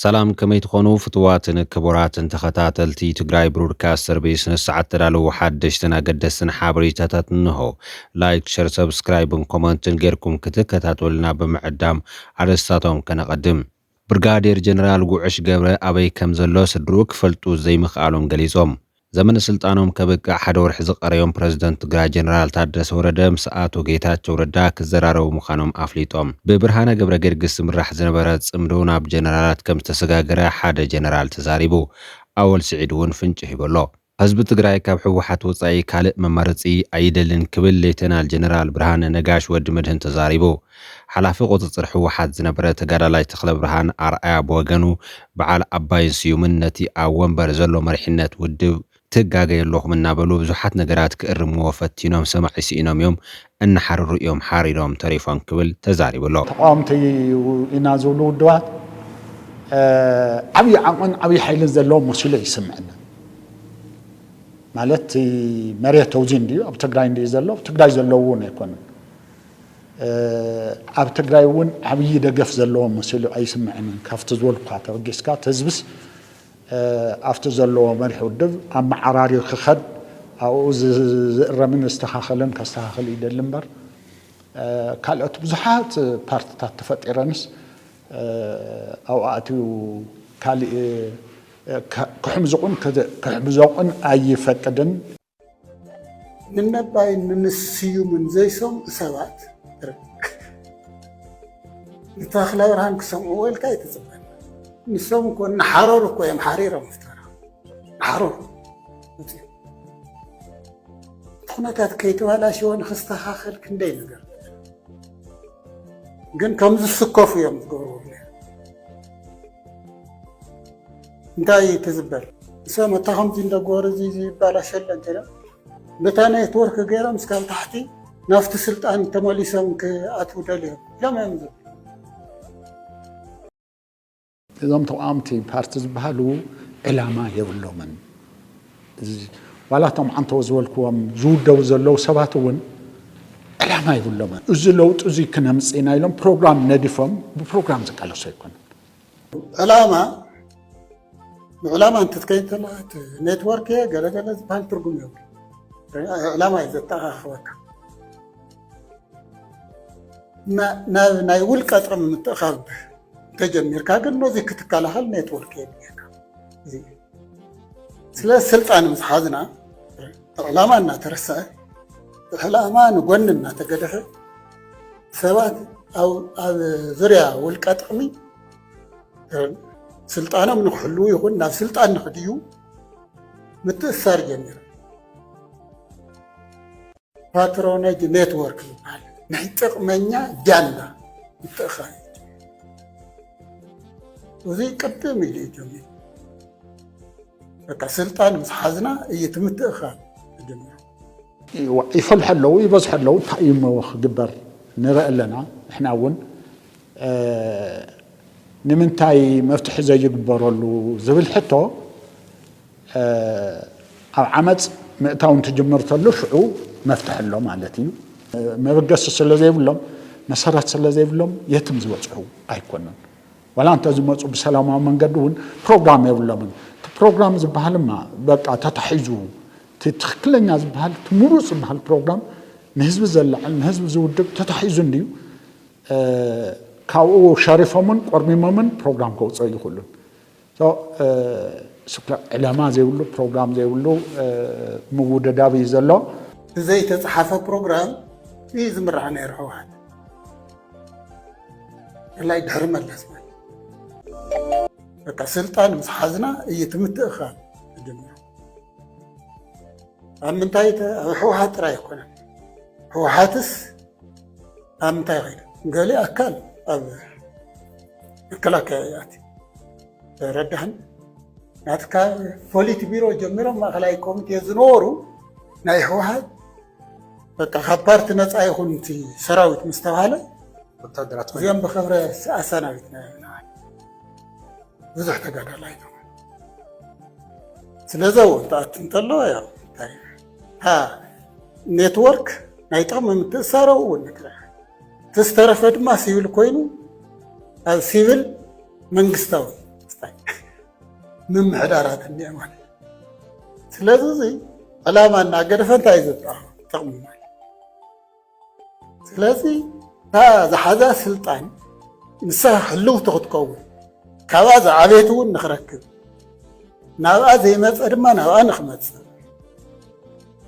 سلام كما يتخونو فتواتن كبوراتن تخطاتلتي تقراي برودكاست سربيس نسعد تدالو حدشتنا قدسن حابريتاتات نهو لايك شير سبسكرايب كومنتن غيركم كتكتاتولنا بمعدام عرستاتهم كنقدم برغادير جنرال قوعش قبر أبي كمزلو سدروك فلتو زي مخالهم قليزهم زمن سلطانهم كبقى حدور حزق ريوم بريزيدنت قرا جنرال تادرس ورده مساعتو جيتات ورده كزرارو مخانهم أفليتهم ببرهانة قبر قرقس مرح زنبرات سمدونا بجنرالات كم تسقاقرا حاد جنرال تزاريبو أول سعيدون فنجه بلو حزب تقراي كاب حوحات وصاي كالق ممارسي عيدلن كبل ليتنال جنرال برهانة نقاش ود مدهن تزاريبو حلافي قطصر حوحات زنبرا تقرالاي تخلى برهان أرأي بوغانو بعال أباين سيومن نتي أوان برزلو مرحنات ودو تقاقي اللوغ من نابلو بزوحات نقرات كإرمو وفتينهم سمع سيئنهم يوم أن حرر يوم حاريرهم تريفان كبل تزاري بالله تقامتي ينازلوا دوات عبي عقن عبي حيل زلهم مسؤولي يسمعنا مالتي مريت توزين دي أب تقراين دي زلو تقراي زلوون يكون أب تقرايون عبي دقف زلهم مسؤولي أي سمعنا كافت زول قاطع وقسكا تزبس أفتو زلو مرح ودب أما عراري خخد أو رمين استخاخلن كاستخاخل إيدا اللمبر كالأت بزحات بارتات تفت إيرانس أو أتو كالي كحمزقون أي فكدن من نباين من السيو من زيسهم سوات نتاخلا ورهان كسمعوا والكاي تزبان نسوم كون نحرر كو يم حريره مفترا نحرر تخناتات كيتو هلا شو نخستخاخل كندي نغير ግን ከምዝ ስኮፉ እዮም ዝገብሩ እንታይ ትዝበል ሰው መታ ከምዚ እንደጎረ እዚ ይባላሸለ እንተለ በታ ኔትወርክ ገይሮም እስካብ ታሕቲ ናፍቲ ስልጣን ተመሊሶም ክኣትው ደልዮም ለምን እዞም ተቋምቲ ፓርቲ ዝበሃሉ ዕላማ የብሎምን ዋላቶም ዓንተ ዝወልክዎም ዝውደው ዘለው ሰባት እውን ዕላማ የብሎምን እዚ ለውጥ እዚ ክነምፅና ኢሎም ፕሮግራም ነዲፎም ብፕሮግራም ዝቃለሱ ኣይኮነን ዕላማ እንትትከይተላት ኔትወርክ ገለገለ ዝበሃል ትርጉም የብሉ ዕላማ እዩ ዘጠኻኽበካ ናይ ውልቀ ጥርሚ ምትእኻብ ተጀሚርካ ግን ነዚ ክትከላኸል ኔትወርክ የብልካ ስለ ስልጣን ምስ ሓዝና ዕላማ እናተረሰዐ ዕላማ ንጎኒ እናተገደፈ ሰባት ኣብ ዙርያ ውልቀ ጥቕሚ ስልጣኖም ንክሕልው ይኹን ናብ ስልጣን ንኽድዩ ምትእሳር ጀሚሩ ፓትሮኔጅ ኔትወርክ ይበሃል ናይ ጥቕመኛ ጃንዳ ምትእኻብ وزي قدم إلي جميل بقى سلطان مسحزنا يتمتأخر جميل يفلح له ويبزح له تقييم وخبر نرى لنا إحنا أول نمنتاي مفتح زي يكبر له زبل حتى عمد مئتاون تجمرت له شعو مفتح له معناتي ما بقصص اللي زي بلهم مسارات اللي زي بلهم يتم زوجه أيقونن ولا أنت زمتوا بسلام من قدون برنامج يبلا من برنامج زبالة ما بقى تتحيزو تتخلنا زبالة تمرس بهال برنامج نهزب زلع نهزب زودك تتحيزون ديو كاو شريفة من قرمي من برنامج كوت زي كلهم سكلا علامة زي ولو برنامج زي ولو موجودة دابي زلا زي تتحف برنامج يزمر عن إرهاوات لا يدهرم اللازم بقى سلطان مسحزنا يتمتأخر الجميع من تايت حوحات راي كنا حوحاتس تاي غير قال لي أكل أكلك ياتي ردهن ناتكا فوليت بيرو جميرو ما خلاي كوميتي يزنورو ناي حوحات بقى خبرت ناس أيهون تي سراويت مستوهلة زين بخبرة أسناويتنا بزح تقدر لا يدوم سلزو تنطلو يا ها نتورك نايطم متسارو ونكره تسترفد ما سيفل كوينو السيفل منغستاوي ምምሕዳራት እንዲያ ማለት ስለዚህ ዓላማና ገደፈንታ ይዘጣ ጥቕሙ ማለት ስለዚህ ዝሓዛ ስልጣን ንሳ ህልውቲ ክትከውን ካብኣ ዝዓበየት እውን ንኽረክብ ናብኣ ዘይመፀ ድማ ናብኣ ንኽመፅእ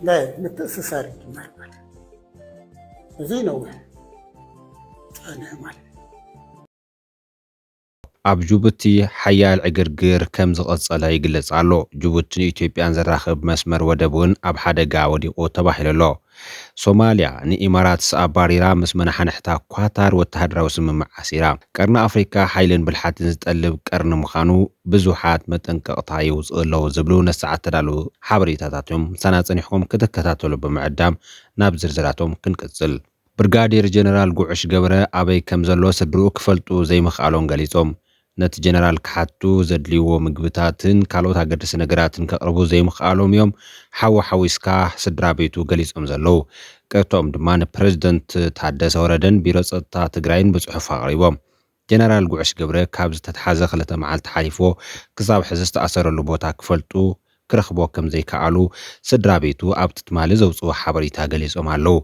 ናይ ምትእስሳር ይጅመር ማለት እዚ ነዊሕ ፃንሕ ማለት ኣብ ጅቡቲ ሓያል ዕግርግር ከም ዝቐጸለ ይግለጽ ኣሎ። ጅቡቲን ኢትዮጵያን ዘራኽብ መስመር ወደብ እውን ኣብ ሓደጋ ወዲቑ ተባሂሉ ኣሎ። ሶማልያ ንኢማራትስ ኣባሪራ ምስ መናሕንሕታ ኳታር ወተሃደራዊ ስምምዕ ኣሲራ። ቀርኒ ኣፍሪካ ሓይልን ብልሓትን ዝጠልብ ቀርኒ ምዃኑ ብዙሓት መጠንቀቕታ ይውፅእ ኣለዉ ዝብሉ ነሰዓት ተዳለዉ ሓበሬታታቶም ሰናጸኒሕኩም ክትከታተሉ ብምዕዳም ናብ ዝርዝራቶም ክንቅጽል። ብርጋዴር ጀነራል ጉዑሽ ገብረ ኣበይ ከም ዘሎ ስድርኡ ክፈልጡ ዘይምኽኣሎም ገሊጾም ነቲ ጀነራል ክሓቱ ዘድልይዎ ምግብታትን ካልኦት ኣገደስቲ ነገራትን ከቕርቡ ዘይምኽኣሎም እዮም ሓዊስካ ስድራ ቤቱ ገሊጾም ዘለዉ። ቀቶም ድማ ንፕረዚደንት ታደሰ ወረደን ቢሮ ጸጥታ ትግራይን ብጽሑፍ ኣቕሪቦም። ጀነራል ጉዑሽ ገብረ ካብ ዝተተሓዘ 2 መዓልቲ ሓሊፎ ክሳብ ሕዚ ዝተኣሰረሉ ቦታ ክፈልጡ ክረኽቦ ከም ዘይከኣሉ ስድራ ቤቱ ኣብቲ ትማሊ ዘውፅዎ ሓበሬታ ገሊጾም ኣለዉ።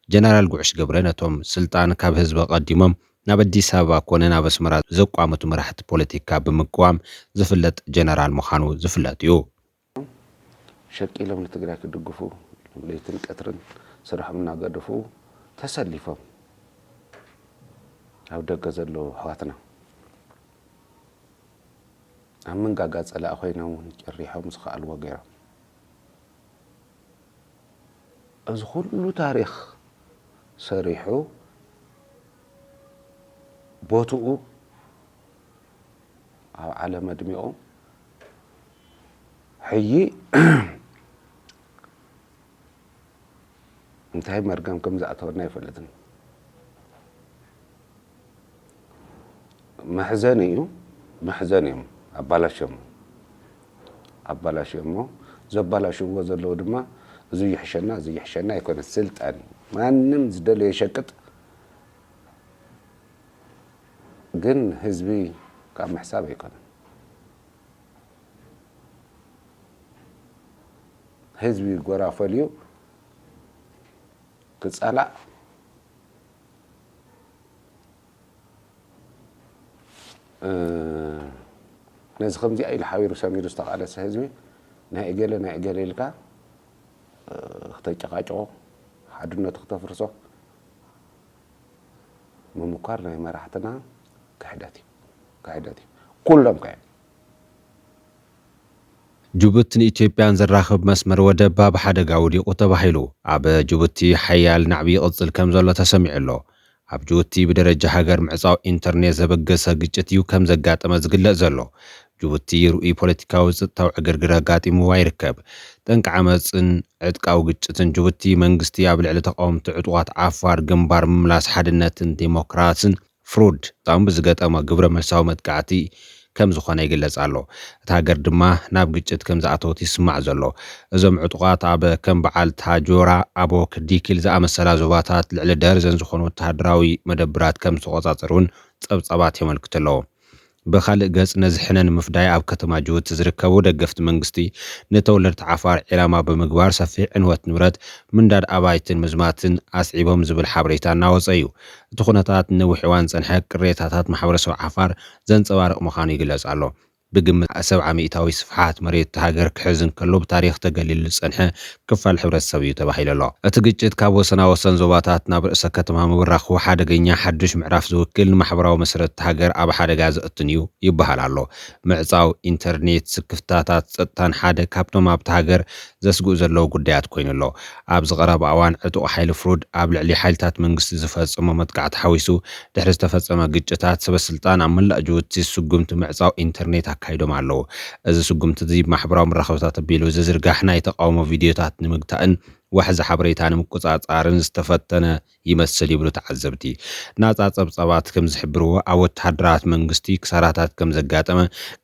ጀነራል ጉዑሽ ገብረ ነቶም ስልጣን ካብ ህዝቢ ቀዲሞም ናብ አዲስ አበባ ኮነ ናብ አስመራ ዘቋመቱ መራሕቲ ፖለቲካ ብምቅዋም ዝፍለጥ ጀነራል ምዃኑ ዝፍለጥ እዩ። ሸቂሎም ንትግራይ ክድግፉ ለይትን ቀትርን ስራሕም እናገደፉ ተሰሊፎም ኣብ ደገ ዘለዉ ኣሕዋትና ኣብ መንጋጋ ፀላእ ኮይኖም ጨሪሖም ዝኽኣልዎ ገይሮም እዚ ኩሉ ታሪክ ሰሪሑ ቦትኡ ኣብ ዓለም ኣድሚቑ ሕጂ እንታይ መርገም ከም ዝኣተወና ይፈልጥን መሕዘን እዩ መሕዘን እዮም ኣባላሽሞ ዘባላሽዎ ዘለዉ ድማ እዚ ይሕሸና ይኮነ ስልጣን ማንም ዝደለየ ሸቅጥ ግን ህዝቢ ካብ ምሕሳብ ኣይኮነን ህዝቢ ጎራ ፈልዩ ክፀላእ ነዚ ከምዚ ኢሉ ሓቢሩ ሰሚሩ ዝተቃለሰ ህዝቢ ናይ እገሌ ኢልካ ክተጨቃጭቆ ሓድነቱ ክተፍርሶ ምምኳር ናይ መራሕትና ክሕደት እዩ ኩሎም ከ ጅቡቲን ኢትዮጵያን ዘራኽብ መስመር ወደብ ኣብ ሓደጋ ወዲቑ ተባሂሉ ኣብ ጅቡቲ ሓያል ናዕቢ ቅፅል ከም ዘሎ ተሰሚዑ ኣሎ። ኣብ ጅቡቲ ብደረጃ ሃገር ምዕፃው ኢንተርኔት ዘበገሰ ግጭት እዩ ከም ዘጋጠመ ዝግለጽ ዘሎ። ጅቡቲ ርኡይ ፖለቲካዊ ፀጥታዊ ዕግርግር ኣጋጢምዋ ይርከብ። ጠንቂ ዓመፅን ዕጥቃዊ ግጭትን ጅቡቲ መንግስቲ ኣብ ልዕሊ ተቃወምቲ ዕጡቋት ዓፋር ግንባር ምምላስ ሓድነትን ዲሞክራስን ፍሩድ ጣም ብዝገጠመ ግብረ መልሳዊ መጥቃዕቲ ከም ዝኾነ ይግለጽ ኣሎ። እቲ ሃገር ድማ ናብ ግጭት ከም ዝኣተወት ይስማዕ ዘሎ። እዞም ዕጡቋት ኣብ ከም በዓል ታጆራ ኣቦክ ዲኪል ዝኣመሰላ ዞባታት ልዕሊ ደርዘን ዝኾኑ ወተሃደራዊ መደብራት ከም ዝተቆፃፀሩን ፀብፀባት የመልክት ኣለዎ። ብኻልእ ገጽ ነዚ ሕነን ምፍዳይ ኣብ ከተማ ጅቡቲ ዝርከቡ ደገፍቲ መንግስቲ ንተወለድቲ ዓፋር ዕላማ ብምግባር ሰፊሕ ዕንወት ንብረት ምንዳድ ኣባይትን ምዝማትን ኣስዒቦም ዝብል ሓበሬታ እናወፀ እዩ። እቲ ኩነታት ንነዊሕ እዋን ፀንሐ ቅሬታታት ማሕበረሰብ ዓፋር ዘንፀባርቕ ምዃኑ ይግለጽ ኣሎ። ብግምት 70 ስፍሓት መሬት ሃገር ክሕዝን ከሎ ብታሪክ ተገሊሉ ዝፀንሐ ክፋል ሕብረተሰብ እዩ ተባሂሉ ኣሎ። እቲ ግጭት ካብ ወሰን ዞባታት ናብ ርእሰ ከተማ ምብራኽ ሓደገኛ ሓድሽ ምዕራፍ ዝውክል ንማሕበራዊ መሰረት ሃገር ኣብ ሓደጋ ዘእትን እዩ ይበሃል ኣሎ። ምዕፃው ኢንተርኔት ክፍተታት ፀጥታን ሓደ ካብቶም ኣብቲ ሃገር ዘስጉኡ ዘለዉ ጉዳያት ኮይኑ ኣሎ። ኣብ ዝቐረበ እዋን ዕጡቕ ሓይሊ ፍሩድ ኣብ ልዕሊ ሓይልታት መንግስቲ ዝፈጽሞ መጥቃዕቲ ሓዊሱ ድሕሪ ዝተፈጸመ ግጭታት ሰበስልጣን ኣብ መላእ ጅቡቲ ስጉምቲ ምዕፃው ኢንተርኔት አካይዶም ኣለዉ። እዚ ስጉምቲ እዚ ማሕበራዊ መራኸብታት ኣቢሉ ዝዝርጋሕ ናይ ተቃውሞ ቪድዮታት ንምግታእን ዋሕዚ ሓበሬታ ንምቁፅፃርን ዝተፈተነ ይመስል ይብሉ ተዓዘብቲ። ናፃ ፀብፀባት ከም ዝሕብርዎ ኣብ ወተሃደራት መንግስቲ ክሳራታት ከም ዘጋጠመ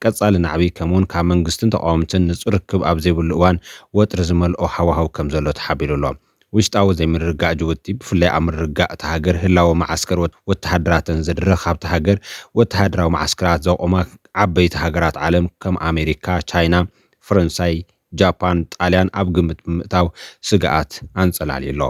ቀጻሊ ናዕቢ ከምውን ካብ መንግስትን ተቃወምትን ንጹር ርክብ ኣብ ዘይብሉ እዋን ወጥሪ ዝመልኦ ሃዋሃው ከም ዘሎ ተሓቢሩ ኣሎ። ውሽጣዊ ዘይምርጋእ ጅቡቲ ብፍላይ ኣብ ምርጋእ እቲ ሃገር ህላዊ ማዓስከር ወተሃደራትን ዘድርኽ ኣብቲ ሃገር ወተሃደራዊ ማዓስከራት ዘቆማ ዓበይቲ ሃገራት ዓለም ከም ኣሜሪካ፣ ቻይና፣ ፈረንሳይ፣ ጃፓን፣ ጣልያን ኣብ ግምት ብምእታው ስግኣት ኣንጸላልየሎ።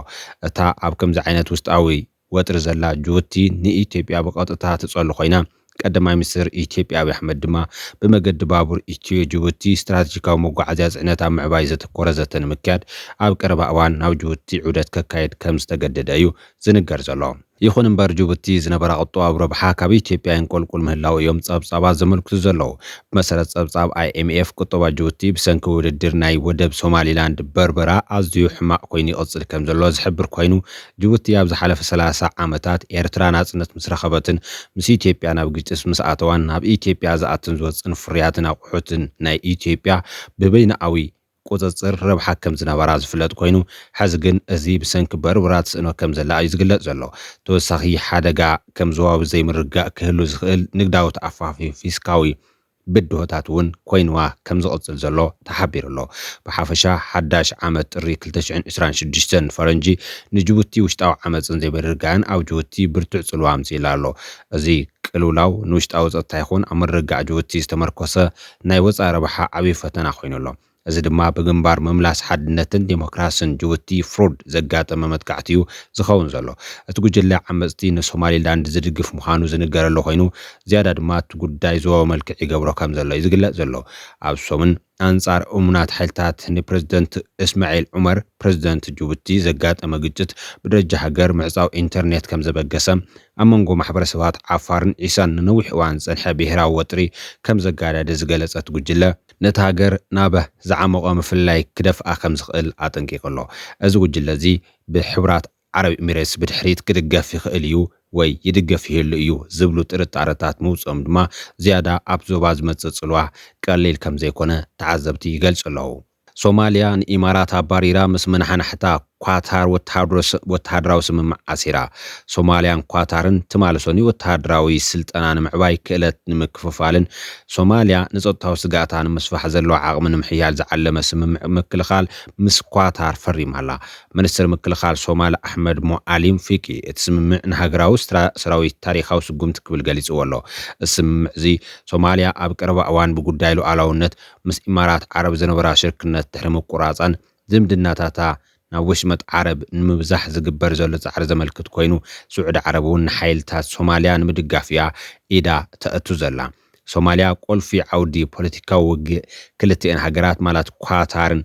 እታ ኣብ ከምዚ ዓይነት ውሽጣዊ ወጥሪ ዘላ ጅቡቲ ንኢትዮጵያ ብቐጥታ ትጸሉ ኮይና ቀዳማይ ሚኒስትር ኢትዮጵያ አብይ አሕመድ ድማ በመገድ ባቡር ኢትዮ ጅቡቲ ስትራቴጂካዊ መጓዓዝያ ጽዕነት ኣብ ምዕባይ ዘተኮረ ዘተን ምክያድ ኣብ ቀረባ እዋን ናብ ጅቡቲ ዑደት ከካየድ ከም ዝተገደደ እዩ ዝንገር ዘሎ። ይኹን እምበር ጅቡቲ ዝነበራ ቁጠባዊ ረብሓ ካብ ኢትዮጵያ ይንቆልቁል ምህላው እዮም ጸብጻባት ዘመልክቱ ዘለዉ። ብመሰረት ጸብጻብ IMF ቁጠባ ጅቡቲ ብሰንኪ ውድድር ናይ ወደብ ሶማሊላንድ በርበራ ኣዝዩ ሕማቅ ኮይኑ ይቕጽል ከም ዘሎ ዝሕብር ኮይኑ ጅቡቲ ኣብ ዝሓለፈ 30 ዓመታት ኤርትራ ናጽነት ምስ ረኸበትን ምስ ኢትዮጵያ ናብ ግጭት ምስ ኣተዋን ናብ ኢትዮጵያ ዝኣትን ዝወፅን ፍርያትን ኣቑሑትን ናይ ኢትዮጵያ ብበይናዊ ቁጽጽር ረብሓ ከም ዝነበራ ዝፍለጥ ኮይኑ ሕዚ ግን እዚ ብሰንኪ በርበራት ስእኖ ከም ዘላ እዩ ዝግለጽ ዘሎ። ተወሳኺ ሓደጋ ከም ዝዋብ ዘይምርጋእ ክህሉ ዝኽእል ንግዳዊ ተኣፋፊ ፊስካዊ ብድሆታት እውን ኮይንዋ ከም ዝቕጽል ዘሎ ተሓቢሩ ኣሎ። ብሓፈሻ ሓዳሽ ዓመት ጥሪ 2026 ፈረንጂ ንጅቡቲ ውሽጣዊ ዓመፅን ዘይምርጋእን ኣብ ጅቡቲ ብርቱዕ ጽልዋ ኣምፂኢላ ኣሎ። እዚ ቅልውላው ንውሽጣዊ ጸጥታ ይኹን ኣብ ምርጋእ ጅቡቲ ዝተመርኮሰ ናይ ወፃኢ ረብሓ ዓብዪ ፈተና ኮይኑ ኣሎ። እዚ ድማ ብግንባር ምምላስ ሓድነትን ዲሞክራስን ጅቡቲ ፍሩድ ዘጋጠመ መጥቃዕቲ እዩ ዝኸውን ዘሎ። እቲ ጉጅለ ዓመፅቲ ንሶማሊላንድ ዝድግፍ ምዃኑ ዝንገረሉ ኮይኑ ዝያዳ ድማ እቲ ጉዳይ ዞባ መልክዕ ይገብሮ ከም ዘሎ እዩ ዝግለጽ ዘሎ። ኣብ ሶምን ኣንጻር እሙናት ሓይልታት ንፕሬዚደንት እስማዒል ዑመር ፕሬዚደንት ጅቡቲ ዘጋጠመ ግጭት ብደረጃ ሃገር ምዕጻው ኢንተርኔት ከም ዘበገሰ ኣብ መንጎ ማሕበረሰባት ዓፋርን ዒሳን ንነዊሕ እዋን ዝጸንሐ ብሄራዊ ወጥሪ ከም ዘጋዳደ ዝገለጸት ጉጅለ ነቲ ሃገር ናበ ዝዓመቐ ምፍላይ ክደፍኣ ከም ዝኽእል ኣጠንቂቑ ኣሎ። እዚ ጉጅለ እዚ ብሕቡራት ዓረብ ኤሚሬትስ ብድሕሪት ክድገፍ ይኽእል እዩ ወይ ይድገፍ ይህሉ እዩ ዝብሉ ጥርጣረታት ምውፅኦም ድማ ዝያዳ ኣብ ዞባ ዝመጽእ ጽልዋ ቀሊል ከም ዘይኮነ ተዓዘብቲ ይገልጹ ኣለዉ። ሶማሊያ ንኢማራት ኣባሪራ ምስ መናሕናሕታ ኳታር ወተሃደራዊ ስምምዕ ኣሲራ። ሶማሊያን ኳታርን ትማልሶኒ ወተሃደራዊ ስልጠና ንምዕባይ ክእለት ንምክፍፋልን ሶማሊያ ንጸጥታዊ ስጋእታ ንምስፋሕ ዘለዎ ዓቕሚ ንምሕያል ዝዓለመ ስምምዕ ምክልኻል ምስ ኳታር ፈሪማላ። ሚኒስትር ምክልኻል ሶማል ኣሕመድ ሞዓሊም ፊቂ እቲ ስምምዕ ንሃገራዊ ሰራዊት ታሪኻዊ ስጉምቲ ክብል ገሊጽዎ ኣሎ። እዚ ስምምዕ እዚ ሶማሊያ ኣብ ቀረባ እዋን ብጉዳይ ሉዓላውነት ምስ ኢማራት ዓረብ ዝነበራ ሽርክነት ድሕሪ ምቁራጻን ዝምድናታታ ናብ ወሽመጥ ዓረብ ንምብዛሕ ዝግበር ዘሎ ጻዕሪ ዘመልክት ኮይኑ ስዑድ ዓረብ እውን ንሓይልታት ሶማሊያ ንምድጋፍ እያ ኢዳ ተእቱ ዘላ። ሶማሊያ ቁልፊ ዓውዲ ፖለቲካዊ ውግእ ክልቲአን ሃገራት ማለት ኳታርን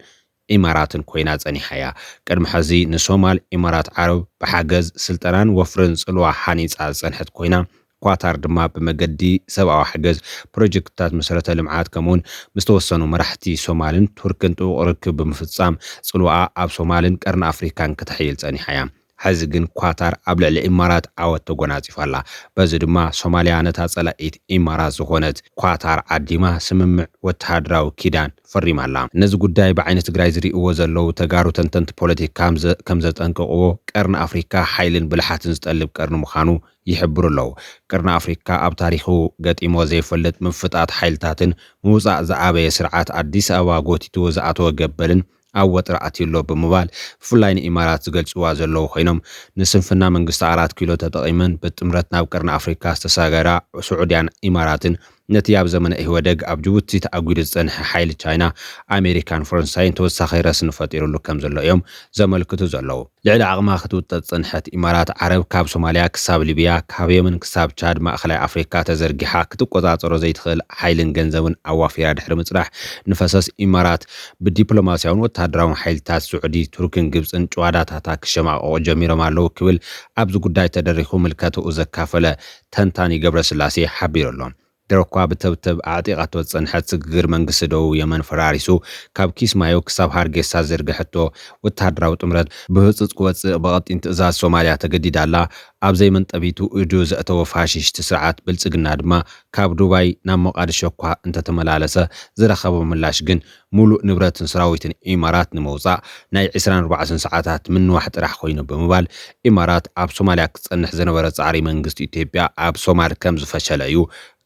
ኢማራትን ኮይና ጸኒሓ እያ። ቅድሚ ሕዚ ንሶማል ኢማራት ዓረብ ብሓገዝ ስልጠናን ወፍርን ጽልዋ ሓኒጻ ዝጸንሐት ኮይና ኳታር ድማ ብመገዲ ሰብኣዊ ሓገዝ ፕሮጀክትታት መሰረተ ልምዓት ከምኡውን ምስ ተወሰኑ መራሕቲ ሶማልን ቱርክን ጥቡቕ ርክብ ብምፍጻም ጽልዋኣ ኣብ ሶማልን ቀርኒ ኣፍሪካን ክትሕይል ጸኒሓ እያ። ሕዚ ግን ኳታር ኣብ ልዕሊ ኢማራት ዓወት ተጎናጺፋላ። በዚ ድማ ሶማልያ ነታ ጸላኢት ኢማራት ዝኾነት ኳታር ዓዲማ ስምምዕ ወተሃደራዊ ኪዳን ፈሪማላ። ነዚ ጉዳይ ብዓይኒ ትግራይ ዝርእዎ ዘለዉ ተጋሩ ተንተንቲ ፖለቲካ ከም ዘጠንቅቕዎ ቀርኒ ኣፍሪካ ሓይልን ብልሓትን ዝጠልብ ቀርኒ ምዃኑ ይሕብሩ ኣለዉ። ቀርኒ ኣፍሪካ ኣብ ታሪኹ ገጢሞ ዘይፈልጥ ምፍጣት ሓይልታትን ምውፃእ ዝዓበየ ስርዓት ኣዲስ ኣበባ ጎቲትዎ ዝኣተወ ገበልን ኣብ ወጥሪ ኣትዩሎ ብምባል ብፍላይ ንኢማራት ዝገልጽዋ ዘለዉ ኮይኖም ንስንፍና መንግስቲ 4 ኪሎ ተጠቒመን ብጥምረት ናብ ቀርኒ ኣፍሪካ ዝተሳገራ ስዑድያን ኢማራትን ነቲ ኣብ ዘመነ ኢህወደግ ኣብ ጅቡቲ ተኣጒዱ ዝጸንሐ ሓይሊ ቻይና፣ ኣሜሪካን ፈረንሳይን ተወሳኺ ረስኒ ፈጢሩሉ ከም ዘሎ እዮም ዘመልክቱ ዘለዉ። ልዕሊ ዓቕማ ክትውጠጥ ጸንሐት ኢማራት ዓረብ ካብ ሶማልያ ክሳብ ሊብያ ካብ የመን ክሳብ ቻድ ማእኸላይ ኣፍሪካ ተዘርጊሓ ክትቆጻጸሮ ዘይትኽእል ሓይልን ገንዘብን ኣዋፊራ ድሕሪ ምጽራሕ ንፈሰስ ኢማራት ብዲፕሎማስያውን ወተሃደራውን ሓይልታት ስዑዲ፣ ቱርክን ግብፅን ጨዋዳታታ ክሸማቐቑ ጀሚሮም ኣለዉ ክብል ኣብዚ ጉዳይ ተደሪኹ ምልከትኡ ዘካፈለ ተንታኒ ገብረስላሴ ሓቢሩ ኣሎ። ደረኳ ብተብተብ ኣዕጢቓቶ ዝጸንሐት ስግግር መንግስቲ ደቡብ የመን ፈራሪሱ ካብ ኪስማዮ ክሳብ ሃርጌሳ ዘርግሐቶ ወተሃደራዊ ጥምረት ብህፅፅ ክወፅእ ብቐጢን ትእዛዝ ሶማልያ ተገዲዳላ። ኣብ ዘይመንጠቢቱ እዱ ዘእተወ ፋሽሽቲ ስርዓት ብልጽግና ድማ ካብ ዱባይ ናብ ሞቃዲሾ እኳ እንተተመላለሰ ዝረኸቦ ምላሽ ግን ሙሉእ ንብረትን ሰራዊትን ኢማራት ንምውፃእ ናይ 24 ሰዓታት ምንዋሕ ጥራሕ ኮይኑ ብምባል ኢማራት ኣብ ሶማልያ ክጸንሕ ዝነበረ ጻዕሪ መንግስቲ ኢትዮጵያ ኣብ ሶማል ከም ዝፈሸለ እዩ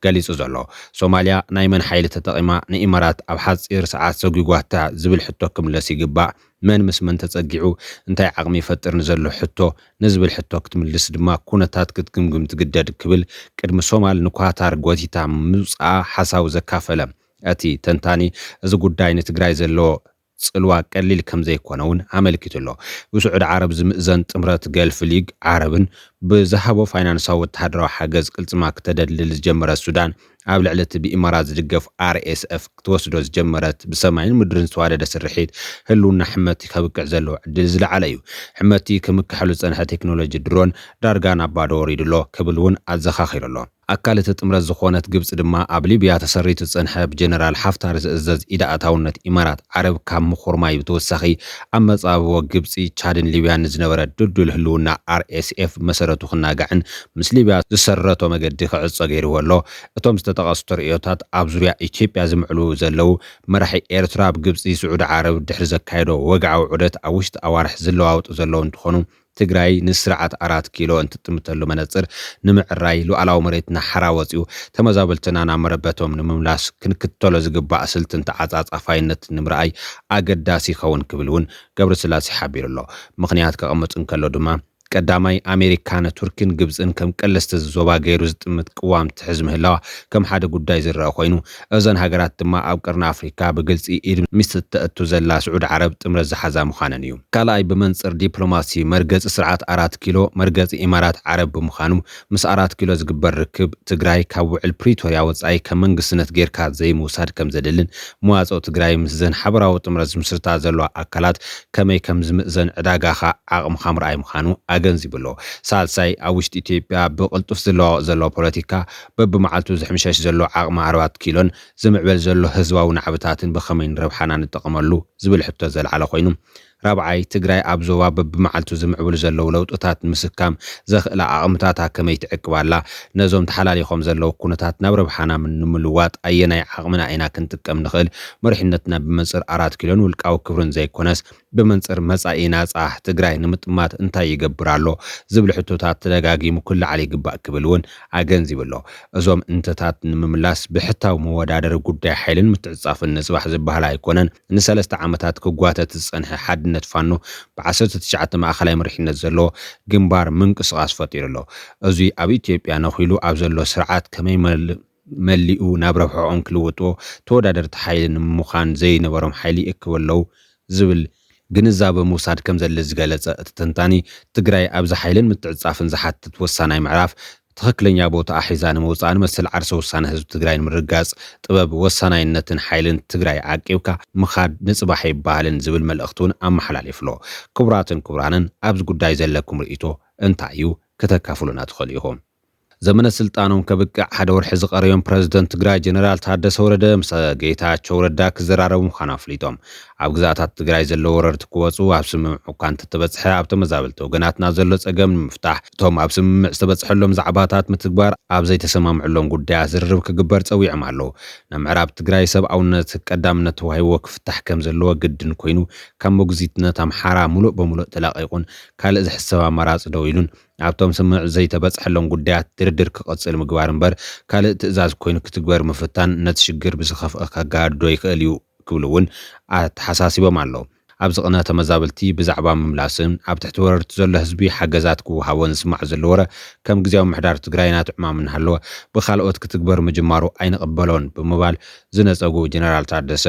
ገሊጹ ዘሎ። ሶማልያ ናይ መን ሓይሊ ተጠቒማ ንኢማራት ኣብ ሓፂር ሰዓት ሰጉጓታ ዝብል ሕቶ ክምለስ ይግባእ ምስ መን ተጸጊዑ እንታይ ዓቕሚ ይፈጥር ንዘሎ ሕቶ ንዝብል ሕቶ ክትምልስ ድማ ኩነታት ክትግምግም ትግደድ ክብል ቅድሚ ሶማል ንኳታር ጎቲታ ምውፅኣ ሓሳቡ ዘካፈለ እቲ ተንታኒ እዚ ጉዳይ ንትግራይ ዘለዎ ጽልዋ ቀሊል ከም ዘይኮነውን ኣመልኪቱሎ ብስዑድ ዓረብ ዝምእዘን ጥምረት ገልፍ ሊግ ዓረብን ብዝሃቦ ፋይናንሳዊ ወተሃደራዊ ሓገዝ ቅልጽማ ክተደልል ዝጀመረት ሱዳን ኣብ ልዕሊ እቲ ብኢማራት ዝድገፍ RSF ክትወስዶ ዝጀመረት ብሰማይን ምድርን ዝተዋደደ ስርሒት ህልውና ሕመቲ ከብቅዕ ዘለዎ ዕድል ዝለዓለ እዩ ሕመቲ ክምክሐሉ ዝጸንሐ ቴክኖሎጂ ድሮን ዳርጋ ናብ ባዶ ወሪዱሎ ክብል እውን ኣዘኻኺሩሎ ኣካል እቲ ጥምረት ዝኾነት ግብፂ ድማ ኣብ ሊብያ ተሰሪቱ ዝጸንሐ ብጀነራል ሓፍታር ዝእዘዝ ኢዳኣታውነት ኢማራት ዓረብ ካብ ምኹር ማይ ብተወሳኺ ኣብ መጻብቦ ግብፂ ቻድን ሊብያን ዝነበረ ድልዱል ህልውና RSF መሰረቱ ክናጋዕን ምስ ሊብያ ዝሰረቶ መገዲ ክዕጾ ገይርዎ ኣሎ እቶም ዝተጠቐሱ ተርእዮታት ኣብ ዙርያ ኢትዮጵያ ዝምዕሉ ዘለው መራሒ ኤርትራ ብግብፂ ስዑድ ዓረብ ድሕሪ ዘካየዶ ወግዓዊ ዑደት ኣብ ውሽጢ ኣዋርሕ ዝለዋወጡ ዘለው እንትኾኑ ትግራይ ንስርዓት 4 ኪሎ እንትጥምተሉ መነጽር ንምዕራይ ሉዓላዊ መሬትና ሓራ ወፂኡ ተመዛበልትና ናብ መረበቶም ንምምላስ ክንክተሎ ዝግባእ ስልትን ተዓጻጻፋይነት ንምርኣይ ኣገዳሲ ይኸውን ክብል እውን ገብረስላሴ ሓቢሩሎ ምኽንያት ከቐምጥ ከሎ ድማ ቀዳማይ ኣሜሪካን ቱርክን ግብፅን ከም ቀለስተ ዞባ ገይሩ ዝጥምት ቅዋም ትሕዝ ምህላዋ ከም ሓደ ጉዳይ ዝረአ ኮይኑ እዘን ሃገራት ድማ ኣብ ቀርኒ ኣፍሪካ ብግልፂ ኢድ ምስ ተእቱ ዘላ ስዑድ ዓረብ ጥምረት ዝሓዛ ምዃነን እዩ ካልኣይ ብመንጽር ዲፕሎማሲ መርገፂ ስርዓት 4 ኪሎ መርገፂ ኢማራት ዓረብ ብምዃኑ ምስ 4 ኪሎ ዝግበር ርክብ ትግራይ ካብ ውዕል ፕሪቶርያ ወጻኢ ከም መንግስትነት ጌርካ ዘይምውሳድ ከም ዘድልን መዋጽኦ ትግራይ ምስ ዘን ሓበራዊ ጥምረት ዝምስርታ ዘለዋ ኣካላት ከመይ ከም ዝምእዘን ዕዳጋኻ ዓቕምኻ ምርኣይ ምዃኑ ገንዚብሎ ሳልሳይ ኣብ ውሽጢ ኢትዮጵያ ብቕልጡፍ ዝለዋወጥ ዘሎ ፖለቲካ በብመዓልቱ ዝሕምሸሽ ዘሎ ዓቕሚ 4 ኪሎን ዝምዕበል ዘሎ ህዝባዊ ናዕብታትን ብኸመይ ንረብሓና ንጠቕመሉ ዝብል ሕቶ ዘለዓለ ኮይኑ ራብዓይ ትግራይ ኣብ ዞባ በብመዓልቱ ዝምዕብሉ ዘለው ለውጥታት ምስካም ዘኽእላ ኣቕምታታ ከመይ ትዕቅባላ ነዞም ተሓላሊኾም ዘለው ኩነታት ናብ ረብሓና ንምልዋጥ ኣየናይ ዓቕምና ኢና ክንጥቀም ንኽእል መሪሕነትና ብመንጽር 4 ኪሎን ውልቃዊ ክብርን ዘይኮነስ ብመንጽር መጻኢ ናጻ ትግራይ ንምጥማት እንታይ ይገብራሎ ዝብል ሕቶታት ተደጋጊሙ ክለዓል ይግባእ ክብል እውን ኣገንዚብሎ እዞም እንትታት ንምምላስ ብሕታዊ መወዳደሪ ጉዳይ ሓይልን ምትዕጻፍን ንጽባሕ ዝበሃል ኣይኮነን ን3 ዓመታት ክጓተት ዝጸንሐ ሓድነት ፋኖ ብ19 ማእኸላይ መሪሕነት ዘሎ ግንባር ምንቅስቓስ ፈጢሩሎ እዙይ ኣብ ኢትዮጵያ ነኺሉ ኣብ ዘሎ ስርዓት ከመይ መሊኡ ናብ ረብሕኦም ክልውጥዎ ተወዳደርቲ ሓይሊ ንምዃን ዘይነበሮም ሓይሊ ይእክበለው ዝብል ግንዛበ ምውሳድ ከም ዘለ ዝገለጸ እቲ ተንታኒ ትግራይ ኣብዚ ሓይልን ምትዕጻፍን ዝሓትት ወሳናይ ምዕራፍ ትኽክለኛ ቦታ ኣሒዛ ንምውፃእን መሰል ዓርሰ ውሳነ ህዝቢ ትግራይ ንምርጋጽ ጥበብ ወሳናይነትን ሓይልን ትግራይ ዓቂብካ ምኻድ ንጽባሕ ይበሃልን ዝብል መልእኽቱን ኣመሓላሊፍሎ ክቡራትን ክቡራንን ኣብዚ ጉዳይ ዘለኩም ርእይቶ እንታይ እዩ ከተካፍሉና ትኽእሉ ኢኹም ዘመነ ስልጣኖም ከብቅዕ ሓደ ወርሒ ዝቐረዮም ፕሬዝደንት ትግራይ ጀነራል ታደሰ ወረደ ምስ ጌታቸው ረዳ ክዘራረቡ ምዃኑ ኣፍሊጦም ኣብ ግዛኣታት ትግራይ ዘለዎ ወረርቲ ክወፁ ኣብ ስምምዕ እኳ እንተተበፅሐ ኣብ ተመዛበልቲ ወገናትና ዘሎ ፀገም ንምፍታሕ እቶም ኣብ ስምምዕ ዝተበፅሐሎም ዛዕባታት ምትግባር ኣብ ዘይተሰማምዕሎም ጉዳያት ዝርርብ ክግበር ፀዊዖም ኣለዉ ናብ ምዕራብ ትግራይ ሰብኣውነት ቀዳምነት ተዋሂቦ ክፍታሕ ከም ዘለዎ ግድን ኮይኑ ካብ ሞግዚትነት ኣምሓራ ሙሉእ በሙሉእ ተላቂቁን ካልእ ዝሕሰብ ኣማራፂ ደው ኢሉን ኣብቶም ስምምዕ ዘይተበፅሐሎም ጉዳያት ድርድር ክቐፅል ምግባር እምበር ካልእ ትእዛዝ ኮይኑ ክትግበር ምፍታን ነቲ ሽግር ብዝኸፍአ ከጋዶ ይኽእል እዩ ክብሉ እውን ተሓሳሲቦም ኣለዉ ኣብዚ ቅነ ተመዛበልቲ ብዛዕባ ምምላስን ኣብ ትሕቲ ወረርቲ ዘሎ ህዝቢ ሓገዛት ክወሃቦን ዝስማዕ ዘሎ ወረ ከም ግዜያዊ ምሕዳር ትግራይ ናትዕማም እናሃለወ ብኻልኦት ክትግበር ምጅማሩ ኣይንቕበሎን ብምባል ዝነፀጉ ጀነራል ታደሰ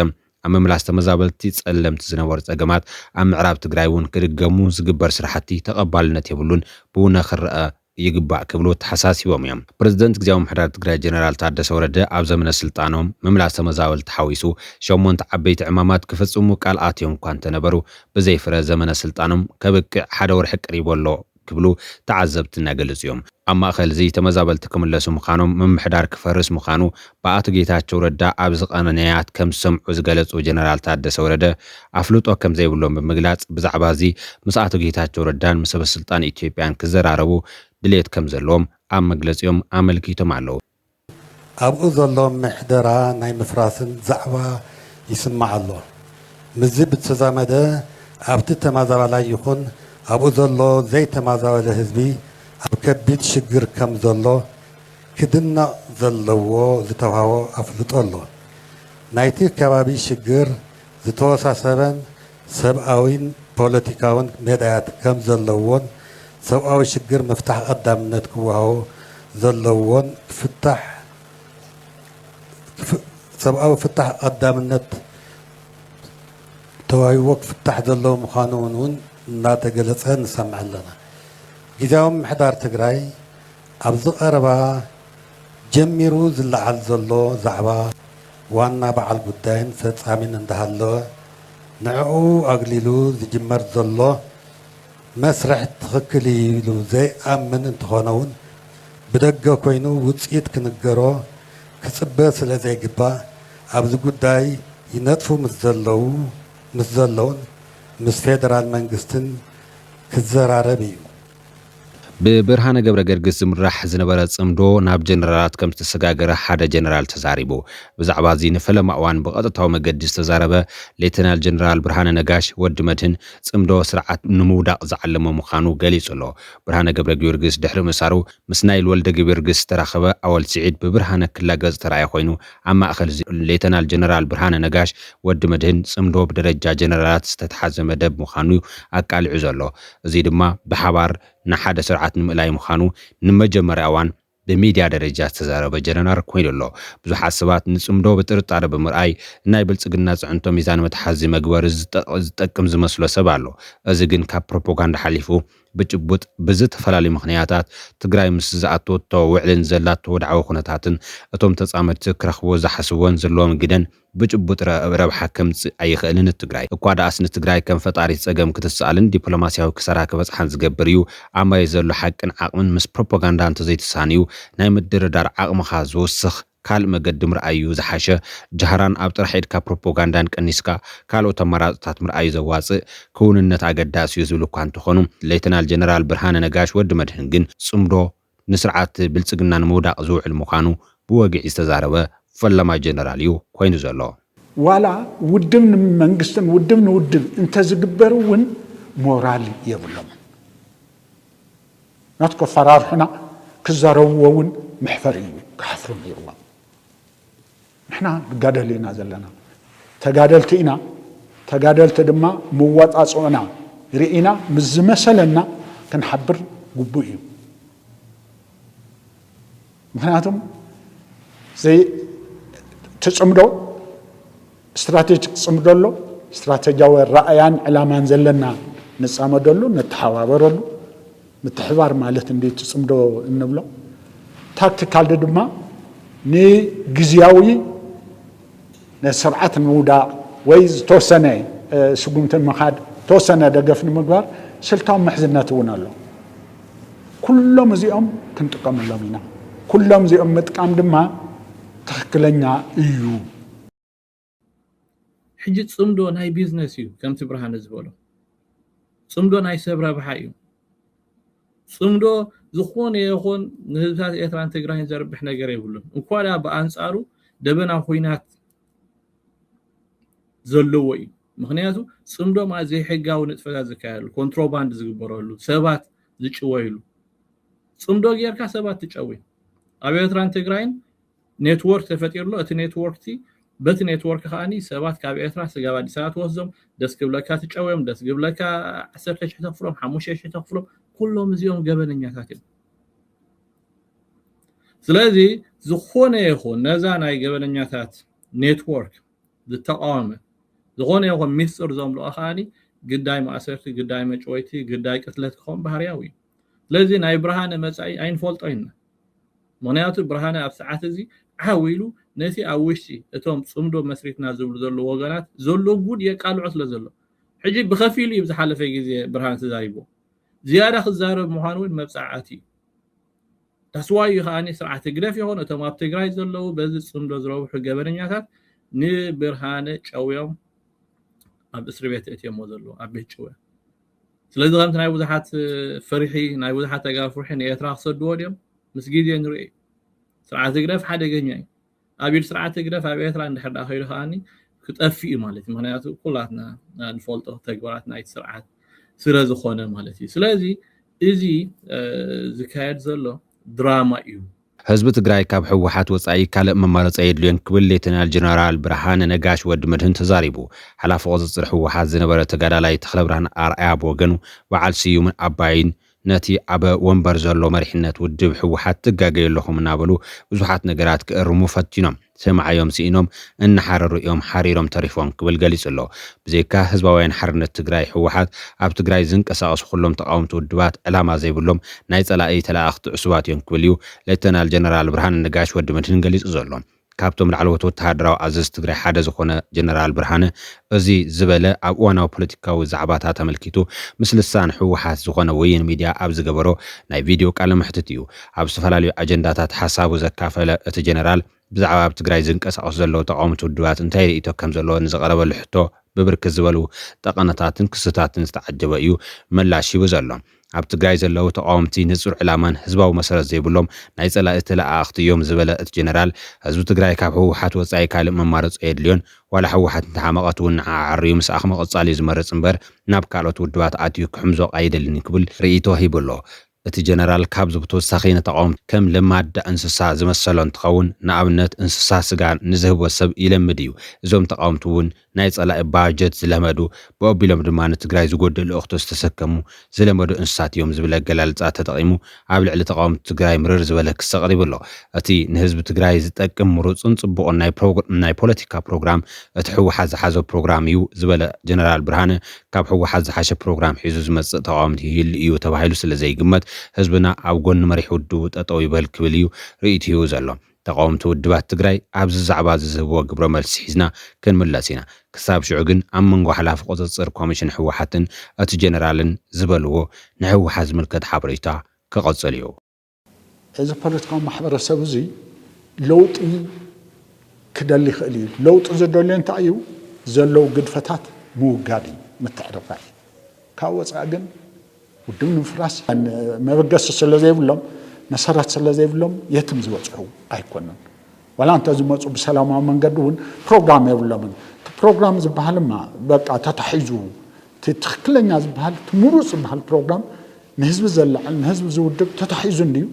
ኣብ ምምላስ ተመዛበልቲ ጸለምቲ ዝነበሩ ፀገማት ኣብ ምዕራብ ትግራይ እውን ክድገሙ ዝግበር ስራሕቲ ተቐባልነት የብሉን ብውነ ክረአ ይግባእ ክብሉ ተሓሳሲቦም እዮም ፕሬዝደንት ግዜያዊ ምሕዳር ትግራይ ጀነራል ታደሰ ወረደ ኣብ ዘመነ ስልጣኖም ምምላስ ተመዛበልቲ ሓዊሱ 8 ዓበይቲ ዕማማት ክፍጽሙ ቃልኣት እዮም እኳ እንተነበሩ ብዘይፍረ ዘመነ ስልጣኖም ከብቅዕ ሓደ ወርሒ ቀሪቡ ኣሎ ክብሉ ተዓዘብቲ እናገለጹ እዮም ኣብ ማእኸል እዚ ተመዛበልቲ ክምለሱ ምዃኖም ምምሕዳር ክፈርስ ምዃኑ ብኣቶ ጌታቸው ረዳ ኣብ ዝቐነነያት ከም ዝሰምዑ ዝገለጹ ጀነራል ታደሰ ወረደ ኣፍልጦ ከም ዘይብሎም ብምግላጽ ብዛዕባ እዚ ምስ ኣቶ ጌታቸው ረዳን ምስ ሰበስልጣን ኢትዮጵያን ክዘራረቡ ድሌት ከም ዘለዎም ኣብ መግለጺኦም ኣመልኪቶም ኣለዉ ኣብኡ ዘሎ ምሕደራ ናይ ምፍራስን ዛዕባ ይስማዕ ኣሎ ምዚ ብተዛመደ ኣብቲ ተመዛባላይ ይኹን ኣብኡ ዘሎ ዘይተመዛበለ ህዝቢ ኣብ ከቢድ ሽግር ከም ዘሎ ክድነቕ ዘለዎ ዝተዋህቦ ኣፍልጦ ኣሎ ናይቲ ከባቢ ሽግር ዝተወሳሰበን ሰብአዊን ፖለቲካውን ሜዳያት ከም ዘለዎን ሰብአዊ ሽግር መፍታሕ ቀዳምነት ክወሃቦ ዘለዎን ፍታሕ ሰብአዊ ፍታሕ ቀዳምነት ተዋሂቦ ክፍታሕ ዘለዎ ምዃኑ እውን እናተገለጸ ንሰምዕ ኣለና ጊዜያዊ ምሕዳር ትግራይ ኣብዚ ቀረባ ጀሚሩ ዝለዓል ዘሎ ዛዕባ ዋና በዓል ጉዳይን ፈጻሚን እንዳሃለወ ንዕኡ ኣግሊሉ ዝጅመር ዘሎ መስርሕ ትኽክል ኢሉ ዘይኣምን እንትኾነ እውን ብደገ ኮይኑ ውፅኢት ክንገሮ ክጽበ ስለ ዘይግባእ ኣብዚ ጉዳይ ይነጥፉ ምስ ዘለውን ምስ ፌደራል መንግስትን ክዘራረብ እዩ ብብርሃነ ገብረ ገርግስ ዝምራሕ ዝነበረ ጽምዶ ናብ ጀነራላት ከም ዝተሰጋገረ ሓደ ጀነራል ተዛሪቡ ብዛዕባ እዚ ንፈለማ እዋን ብቐጥታዊ መገዲ ዝተዛረበ ሌተናል ጀነራል ብርሃነ ነጋሽ ወዲ መድህን ጽምዶ ስርዓት ንምውዳቕ ዝዓለመ ምዃኑ ገሊጹ ኣሎ ብርሃነ ገብረ ጊዮርጊስ ድሕሪ ምሳሩ ምስ ናይል ወልደ ጊዮርጊስ ተራኸበ ኣወል ስዒድ ብብርሃነ ክላገጽ ተራእየ ኮይኑ ኣብ ማእኸል ሌተናል ጀነራል ብርሃነ ነጋሽ ወዲ መድህን ጽምዶ ብደረጃ ጀነራላት ዝተተሓዘ መደብ ምዃኑ ኣቃሊዑ ዘሎ እዚ ድማ ብሓባር ንሓደ ስርዓት ንምእላይ ምዃኑ ንመጀመርያ እዋን ብሚድያ ደረጃ ዝተዛረበ ጀነራል ኮይኑ ኣሎ ብዙሓት ሰባት ንጽምዶ ብጥርጣረ ብምርኣይ ናይ ብልጽግና ጽዕንቶ ሚዛን መትሓዚ መግበሪ ዝጠቅም ዝመስሎ ሰብ ኣሎ እዚ ግን ካብ ፕሮፓጋንዳ ሓሊፉ ብጭቡጥ ብዝተፈላለዩ ምኽንያታት ትግራይ ምስ ዝኣተወቶ ውዕልን ዘላቶ ወድዓዊ ኩነታትን እቶም ተጻመድቲ ክረኽቦ ዝሓስቦን ዘለዎም ግደን ብጭቡጥ ረብሓ ከምፅእ ኣይኽእልን ትግራይ እኳ ደኣስ ንትግራይ ከም ፈጣሪ ፀገም ክትሰኣልን ዲፕሎማስያዊ ክሰራ ክበፅሓን ዝገብር እዩ ኣብ መሬት ዘሎ ሓቅን ዓቕምን ምስ ፕሮፓጋንዳ እንተዘይተሳንዩ ናይ ምድርዳር ዓቕምኻ ዝውስኽ ካልእ መገዲ ምርኣዩ ዝሓሸ ጃህራን ኣብ ጥራሕ ኢድካ ፕሮፓጋንዳን ቀኒስካ ካልኦት ኣማራፅታት ምርኣዩ ዘዋፅእ ክውንነት ኣገዳሲ እዩ ዝብሉ እኳ እንትኾኑ ሌተናል ጀነራል ብርሃነ ነጋሽ ወዲ መድህን ግን ጽምዶ ንስርዓት ብልጽግና ንምውዳቕ ዝውዕል ምዃኑ ብወግዒ ዝተዛረበ ፈለማ ጀነራል እዩ ኮይኑ ዘሎ ዋላ ውድብ መንግስትን ውድብ ንውድብ እንተዝግበር እውን ሞራል የብሎም ናትኮ ፈራርሕና ክዛረብዎ እውን ምሕፈር እዩ ክሓፍሩ ነይሩዎም ንሕና ንጋደልና ዘለና ተጋደልቲ ኢና ተጋደልቲ ድማ ምዋጣጽኡና ርኢና ምስ ዝመሰለና ክንሓብር ግቡእ እዩ ምክንያቱም ዘይ ትጽምዶ استراتيجيك صمدلو استراتيجياዊ ራእያን ዕላማን ዘለና ንጻመደሉ ንተሓባበረሉ ምትሕባር ማለት እንዴት ጽምዶ እንብሎ ታክቲካል ድማ ንግዚያዊ ንስርዓት ንውዳዕ ወይ ዝተወሰነ ስጉምትን መኻድ ተወሰነ ደገፍ ንምግባር ስልታዊ ምሕዝነት እውን ኣሎ ኩሎም እዚኦም ክንጥቀመሎም ኢና ኩሎም እዚኦም ምጥቃም ድማ ትክክለኛ እዩ حجة صمدو ناي بيزنس يو كم تبرهان زبولو صمدو ناي سبرا بحايو صمدو زخون يخون نهزات إيتران تقراهن زرب بحنا قريبولو وكوالا بأنسارو دبنا خوينات زلووي مخنياتو صمدو ما زي حقاو نتفتا زكايلو كونتروباند زقبرولو سبات زيشويلو صمدو غيركا سبات تشوي أبي إيتران تقراهن نيتورك تفتيرلو ات نيتورك تي بت نيتورك خاني سبات كاب إيترا سجاب دسات وزم دس قبلك تجاوم دس قبلك عسرت شيء تفرم حموش شيء تفرم كلهم زيهم قبل نياتاتهم سلازي زخونه يخون نزانا قبل نياتات نيتورك التقامة زخونه يخون مصر زملو أخاني قداي ما عسرتي قداي ما جويتي قداي قتلت خون بحرياوي لازم أي برهانة مسعي عين فولت عيننا مناطق برهانة أبسعات زي حاولوا نسي أوشي أتوم صمدو مسريتنا زبل زلو وغانات زلو قود يقالو عطل زلو حجي بخفيلي بزحالة في جزي برهان تزايبو زيادة خزارب محانوين مبسعاتي تسواي خاني سرعة تقرافي هون أتوم أبتقراي زلو بزي صمدو زلو حقابرنياتات ني برهانة شاويوم أب إسربيت اتيامو زلو أبيت شوية سلازي غامت ناي وزحات فريحي ناي وزحات تقاف فرحي نيتراخ صدو اليوم مسجيدي نرئي سرعة تقراف حدا جنياي أبي سرعة تقرأ في أبيات عند حد آخر خاني كنت أفي مالتي معناته كلاتنا الفولت تقبلاتنا سرعة سلاز خانة مالتي سلازي إزي ذكاية زلوا دراما إيو ህዝቢ ትግራይ ካብ ሕወሓት ወፃኢ ካልእ መማረፂ የድልዮን ክብል ሌተናል ጀነራል ብርሃነ ነጋሽ ወዲ መድህን ተዛሪቡ። ሓላፊ ቁፅፅር ሕወሓት ዝነበረ ተጋዳላይ ተክለ ብርሃን ኣርኣያ ብወገኑ በዓል ስዩምን ኣባይን ነቲ ዓበ ወንበር ዘሎ መሪሕነት ውድብ ሕወሓት ትጋገዩ ኣለኹም እናበሉ ብዙሓት ነገራት ክእርሙ ፈቲኖም ሰማዓዮም ሲኢኖም እናሓረሩ እዮም ሓሪሮም ተሪፎም ክብል ገሊጹ ኣሎ። ብዘይካ ህዝባውያን ሓርነት ትግራይ ሕወሓት ኣብ ትግራይ ዝንቀሳቐሱ ኩሎም ተቃውምቲ ውድባት ዕላማ ዘይብሎም ናይ ጸላኢ ተላእኽቲ ዕሱባት እዮም ክብል እዩ ሌተናል ጀነራል ብርሃነ ነጋሽ ወዲ መድህን ገሊጹ ዘሎ። ካብቶም ላዕለዎት ወተሃደራዊ ኣዘዝ ትግራይ ሓደ ዝኾነ ጀነራል ብርሃነ እዚ ዝበለ ኣብ እዋናዊ ፖለቲካዊ ዛዕባታት ተመልኪቱ ምስ ልሳን ሕወሓት ዝኾነ ወይን ሚድያ ኣብ ዝገበሮ ናይ ቪድዮ ቃለ መሕትት እዩ። ኣብ ዝተፈላለዩ ኣጀንዳታት ሓሳቡ ዘካፈለ እቲ ጀነራል ብዛዕባ ኣብ ትግራይ ዝንቀሳቐሱ ዘለዉ ተቃውምቲ ውድባት እንታይ ርእይቶ ከም ዘለዎ ንዝቐረበሉ ሕቶ ብብርክት ዝበሉ ጠቐነታትን ክስታትን ዝተዓጀበ እዩ ምላሽ ሂቡ ዘሎ። ኣብ ትግራይ ዘለዉ ተቃውምቲ ንጹር ዕላማን ህዝባዊ መሰረት ዘይብሎም ናይ ጸላኢ ተላእኽቲ እዮም ዝበለ እቲ ጀነራል ህዝቢ ትግራይ ካብ ሕወሓት ወፃኢ ካልእ መማረፂ የድልዮን ዋላ ሕወሓት እንተሓመቐት እውን ንዓዓርዩ ምስ ኣኽመ ቐጻሊ እዩ ዝመርጽ እምበር ናብ ካልኦት ውድባት ኣትዩ ክሕምዞቕ ኣይደልን ክብል ርእይቶ ሂቡ ኣሎ። እቲ ጀነራል ካብዚ ብተወሳኺ ነተቃውምቲ ከም ለማዳ እንስሳ ዝመሰሎ እንትኸውን ንኣብነት እንስሳ ስጋ ንዝህቦ ሰብ ይለምድ እዩ። እዞም ተቃውምቲ እውን ናይ ጸላኢ ባጀት ዝለመዱ ብኣቢሎም ድማ ንትግራይ ዝጎድእ ልእኽቶ ዝተሰከሙ ዝለመዱ እንስሳት እዮም ዝብል ኣገላልጻ ተጠቒሙ ኣብ ልዕሊ ተቃውምቲ ትግራይ ምርር ዝበለ ክስ ኣቕሪቡ ኣሎ። እቲ ንህዝቢ ትግራይ ዝጠቅም ምሩፅን ጽቡቕን ናይ ፖለቲካ ፕሮግራም እቲ ሕወሓት ዝሓዘ ፕሮግራም እዩ ዝበለ ጀነራል ብርሃነ ካብ ሕወሓት ዝሓሸ ፕሮግራም ሒዙ ዝመጽእ ተቃውምቲ ይህሉ እዩ ተባሂሉ ስለ ዘይግመት ህዝብና ኣብ ጎኒ መሪሕ ውድቡ ጠጠው ይበል ክብል እዩ ርእይቱ ሂቡ ዘሎ። ተቃውምቲ ውድባት ትግራይ ኣብዚ ዛዕባ ዝህብዎ ግብረ መልሲ ሒዝና ክንምለስ ኢና። ክሳብ ሽዑ ግን ኣብ መንጎ ሓላፊ ቁፅፅር ኮሚሽን ሕወሓትን እቲ ጀነራልን ዝበልዎ ንሕወሓት ዝምልከት ሓበሬታ ክቐጽል እዩ። እዚ ፖለቲካዊ ማሕበረሰብ እዚ ለውጢ ክደሊ ይኽእል እዩ። ለውጢ ዝደልዮ እንታይ እዩ? ዘለዉ ግድፈታት ምውጋድ እዩ፣ ምትዕርፋይ ካብ ወፃኢ ግን ውድብ ንምፍራስ መበገሲ ስለ ዘይብሎም መሰረት ስለ ዘይብሎም የትም ዝወፅሑ ኣይኮነን። ዋላ እንተ ዝመፁ ብሰላማዊ መንገዲ እውን ፕሮግራም የብሎምን። ፕሮግራም ዝበሃልማ በቃ ተታሒዙ ትክክለኛ ዝበሃል ምሩፅ ዝበሃል ፕሮግራም ንህዝቢ ዘለዓል ንህዝቢ ዝውድብ ተታሒዙ እንድዩ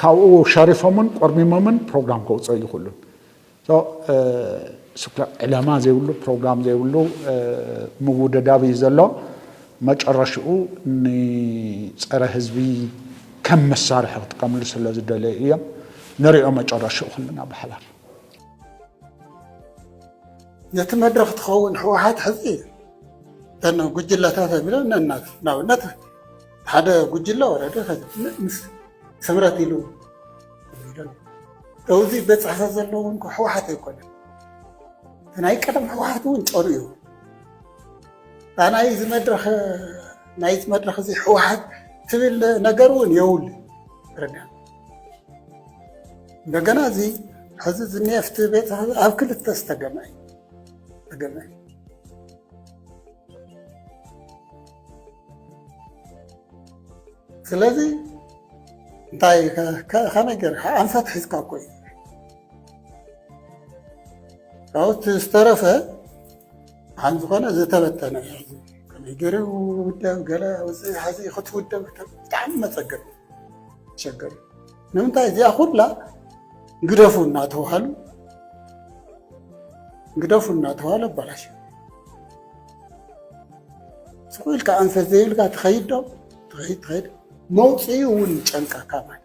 ካብኡ ሸሪፎምን ቆርሚሞምን ፕሮግራም ከውፅእ ይኽእሉን። ዕላማ ዘይብሉ ፕሮግራም ዘይብሉ ምውደዳብ እዩ ዘሎ። መጨረሽኡ ንፀረ ህዝቢ ከም መሳርሒ ክጥቀምሉ ስለ ዝደለዩ እዮም ንሪኦ መጨረሽኡ ኩልና ብሓላፍ ነቲ መድረክ ትኸውን ሕወሓት ሕዚ ተነ ጉጅለታት የሚለው ነናት ናብነት ሓደ ጉጅለ ወረደ ምስ ስምረት ኢሉ እዚ በፅሕፈት ዘለውን ሕወሓት ኣይኮነን። ናይ ቀደም ሕወሓት እውን ጨሩ እዩ። ናይዚ መድረክ እዚ ሕወሓት ትብል ነገር እውን የውል ረዳ እንደገና እዚ ሕዚ ዝኔፍቲ ቤት ኣብ ክልተ ዝተገመ ስለዚ እንታይ ከመይ ገርካ ኣንፈት ሒዝካ እኮ እዩ ካብቲ ዝተረፈ عن زخانة زتبتنا كم يجري وده قال هذه خطوة وده تعمد تسجل شجر نمتى إذا أخذ لا قرفونا توهل بلاش سويل كأن فزيل كتخيل ده تخيل موسي ونشانك كمان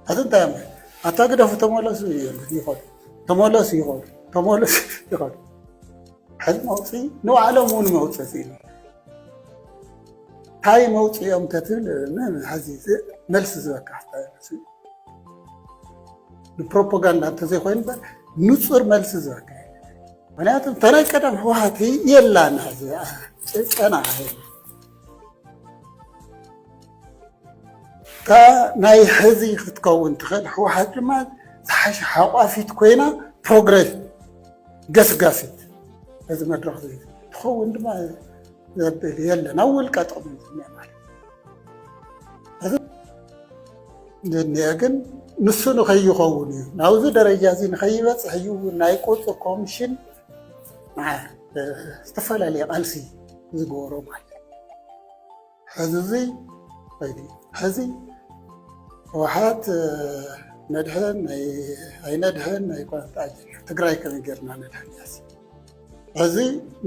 هذا دائما أتاقد فتمولس يقول تمولس يقول حد موسي نو علمون موسي هاي موسي يوم تتل نعم عزيز ملس زواك حتى البروباغندا تزي خوين بقى نصر ملس زواك معناته ترى كده واحد يلا نازي أنا هاي كناي حزي تكون تخيل واحد ما صحش حوافيت كوينة بروجريس قصقصت هذا ما تروح زي تخون ما يلا نول كاتب نعمل هذا لكن نسون خيو خوني ناوذ درجة زين خيبات خيو نايكوت كومشن مع استفعل عليه ألسي زجورو مال هذا زي هذه ህወሓት ነድሕን ኣይነድሕን ኣይኮነት ኣጀና ትግራይ ከመይ ጌርና ነድሕን እያስ ሕዚ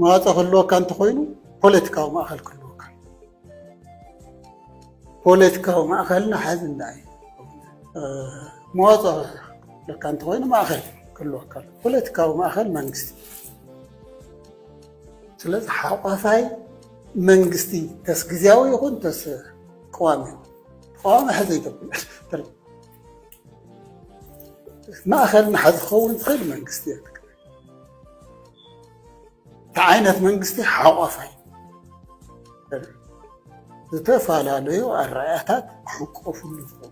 መዋፅእ ክህልወካ እንተኮይኑ ፖለቲካዊ ማእኸል ክህልወካ ፖለቲካዊ ማእኸልና ሓዚ እንታይ መዋፅእ ለካ እንተኮይኑ ማእኸል ክህልወካ ፖለቲካዊ ማእኸል መንግስቲ ስለዚ ሓቋፋይ መንግስቲ ተስ ግዝያዊ ይኹን ተስ قوامي حزي يقبل ما أخذنا حد خون خير من قستي تعينت من قستي حوافي تفعل عليه الرئاتات حقوق النفوذ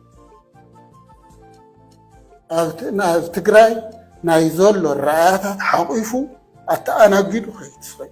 تقراي نايزول الرئاتات حقوقه أنا قيدو خيط